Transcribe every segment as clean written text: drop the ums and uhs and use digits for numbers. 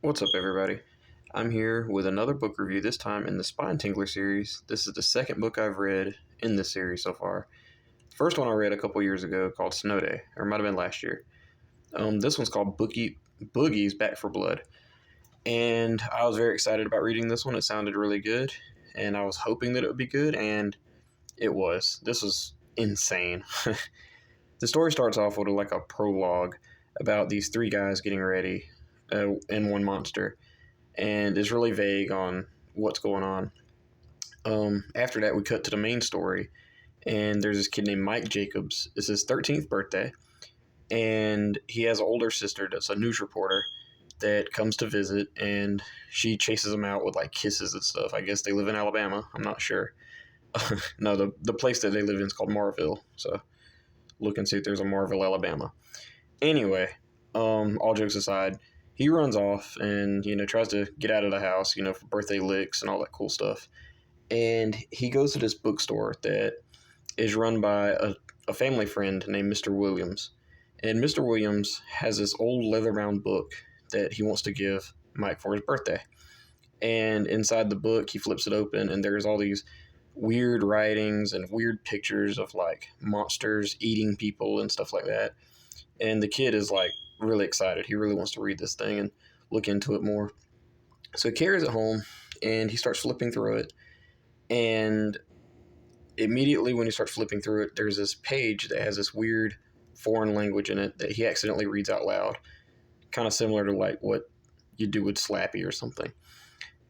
What's up, everybody? I'm here with another book review, this time in the Spinetingler series. This is the second book I've read in this series so far. The first one I read a couple years ago called Snow Day, or it might have been last year. This one's called Boogie's Back for Blood. And I was very excited about reading this one. It sounded really good, and I was hoping that it would be good, and it was. This was insane. The story starts off with like a prologue about these three guys getting ready and one monster, and is really vague on what's going on. After that, we cut to the main story, and there's this kid named Mike Jacobs. It's his 13th birthday, and he has an older sister that's a news reporter that comes to visit, and she chases him out with like kisses and stuff. I guess they live in Alabama. I'm not sure. No, the place that they live in is called Marville. So look and see if there's a Marville, Alabama. Anyway, all jokes aside, he runs off and tries to get out of the house, for birthday licks and all that cool stuff. And he goes to this bookstore that is run by a family friend named Mr. Williams. And Mr. Williams has this old leather-bound book that he wants to give Mike for his birthday. And inside the book, he flips it open, and there's all these weird writings and weird pictures of like monsters eating people and stuff like that. And the kid is like really excited. He really wants to read this thing and look into it more. So he carries it home and he starts flipping through it. And immediately when he starts flipping through it, there's this page that has this weird foreign language in it that he accidentally reads out loud. Kind of similar to like what you do with Slappy or something.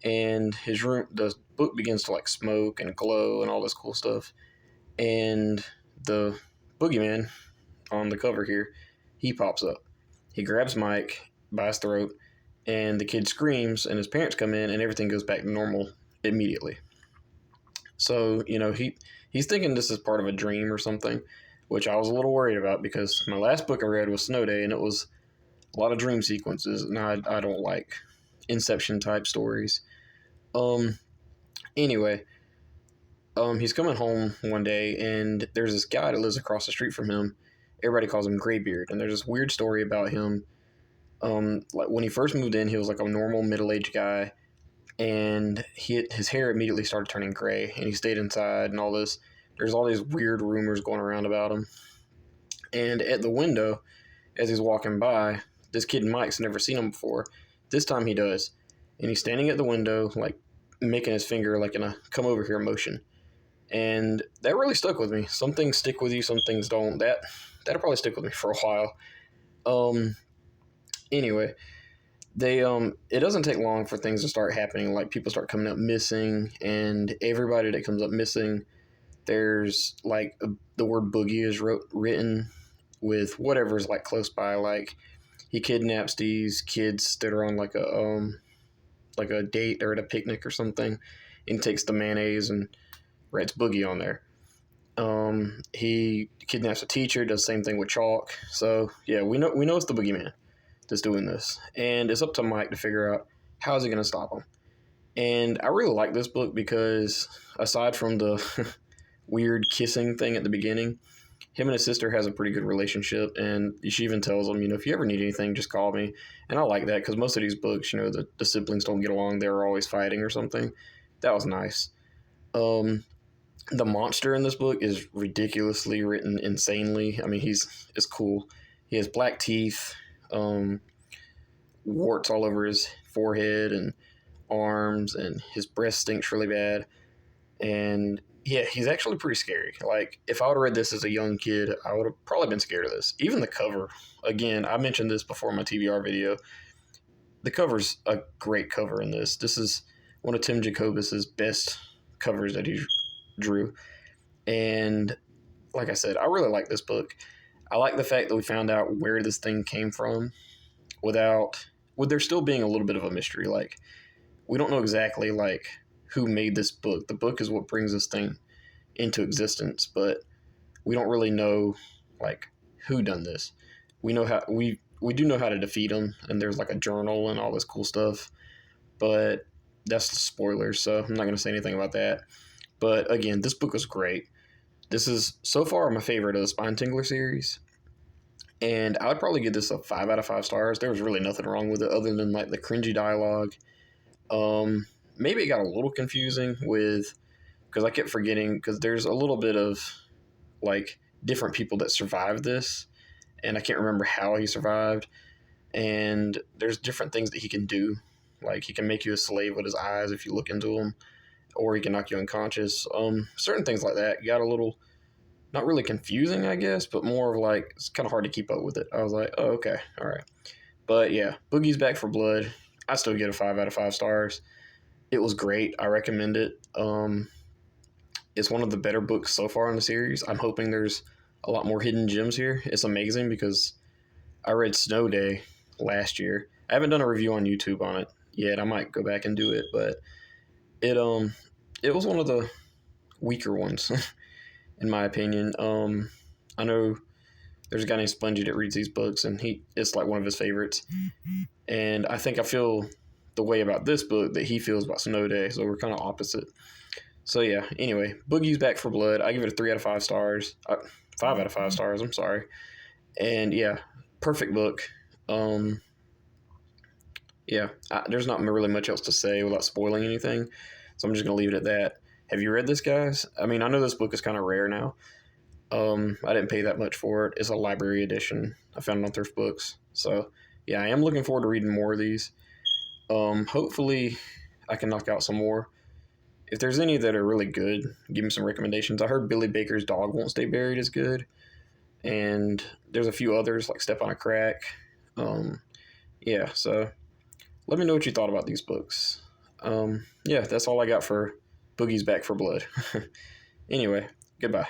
And the book begins to like smoke and glow and all this cool stuff. And the boogeyman on the cover here, he pops up. He grabs Mike by his throat, and the kid screams, and his parents come in, and everything goes back to normal immediately. So, he's thinking this is part of a dream or something, which I was a little worried about because my last book I read was Snow Day, and it was a lot of dream sequences, and I don't like Inception-type stories. Anyway, he's coming home one day, and there's this guy that lives across the street from him. Everybody calls him Graybeard, and there's this weird story about him. Like when he first moved in, he was like a normal middle-aged guy, and his hair immediately started turning gray, and he stayed inside and all this. There's all these weird rumors going around about him. And at the window, as he's walking by, this kid Mike's never seen him before. This time he does, and he's standing at the window, like making his finger like in a "come over here" motion. And that really stuck with me. Some things stick with you, some things don't. That'll probably stick with me for a while. Anyway, it doesn't take long for things to start happening. Like people start coming up missing, and everybody that comes up missing, there's like the word boogie is written with whatever's like close by. Like he kidnaps these kids that are on like a date or at a picnic or something, and takes the mayonnaise and writes boogie on there. He kidnaps a teacher, does the same thing with chalk. So yeah, we know it's the boogeyman that's doing this, and it's up to Mike to figure out how is he going to stop him. And I really like this book because aside from the weird kissing thing at the beginning, him and his sister has a pretty good relationship, and she even tells him, if you ever need anything, just call me. And I like that because most of these books, the siblings don't get along; they're always fighting or something. That was nice. The monster in this book is ridiculously written, insanely. I mean, it's cool. He has black teeth, warts all over his forehead and arms, and his breath stinks really bad. And yeah, he's actually pretty scary. Like, if I would have read this as a young kid, I would have probably been scared of this. Even the cover, again, I mentioned this before in my TBR video. The cover's a great cover in this. This is one of Tim Jacobus's best covers that he drew. And like I said, I really like this book. I like the fact that we found out where this thing came from with there still being a little bit of a mystery. Like, we don't know exactly like who made this book. The book is what brings this thing into existence, but we don't really know like who done this. We know how we do know how to defeat them, and there's like a journal and all this cool stuff, but that's the spoilers, so I'm not going to say anything about that. But again, this book was great. This is so far my favorite of the Spinetingler series. And I would probably give this a 5 out of 5 stars. There was really nothing wrong with it other than like the cringy dialogue. Um, Maybe it got a little confusing with because I kept forgetting because there's a little bit of like different people that survived this, and I can't remember how he survived. And there's different things that he can do, like he can make you a slave with his eyes if you look into them, or he can knock you unconscious. Certain things like that got a little not really confusing, I guess, but more of like it's kind of hard to keep up with it. I was like, oh, okay, all right. But yeah, Boogie's Back for Blood. I still get a 5 out of 5 stars. It was great. I recommend it. It's one of the better books so far in the series. I'm hoping there's a lot more hidden gems here. It's amazing because I read Snow Day last year. I haven't done a review on YouTube on it yet. I might go back and do it, but it it was one of the weaker ones in my opinion. I know there's a guy named Spongy that reads these books, and it's like one of his favorites. And I think I feel the way about this book that he feels about Snow Day, so we're kind of opposite. So yeah. Anyway, Boogie's Back for Blood. I give it a 3 out of 5 stars. 5 out of 5 stars. I'm sorry. And yeah, perfect book. Um, yeah, there's not really much else to say without spoiling anything, so I'm just gonna leave it at that. Have you read this, guys? I mean, I know this book is kind of rare now. I didn't pay that much for it. It's a library edition. I found it on Thrift Books. So yeah, I am looking forward to reading more of these. Hopefully, I can knock out some more. If there's any that are really good, give me some recommendations. I heard Billy Baker's Dog Won't Stay Buried is good, and there's a few others like Step on a Crack. Yeah, so let me know what you thought about these books. Yeah, that's all I got for Boogie's Back for Blood. Anyway, goodbye.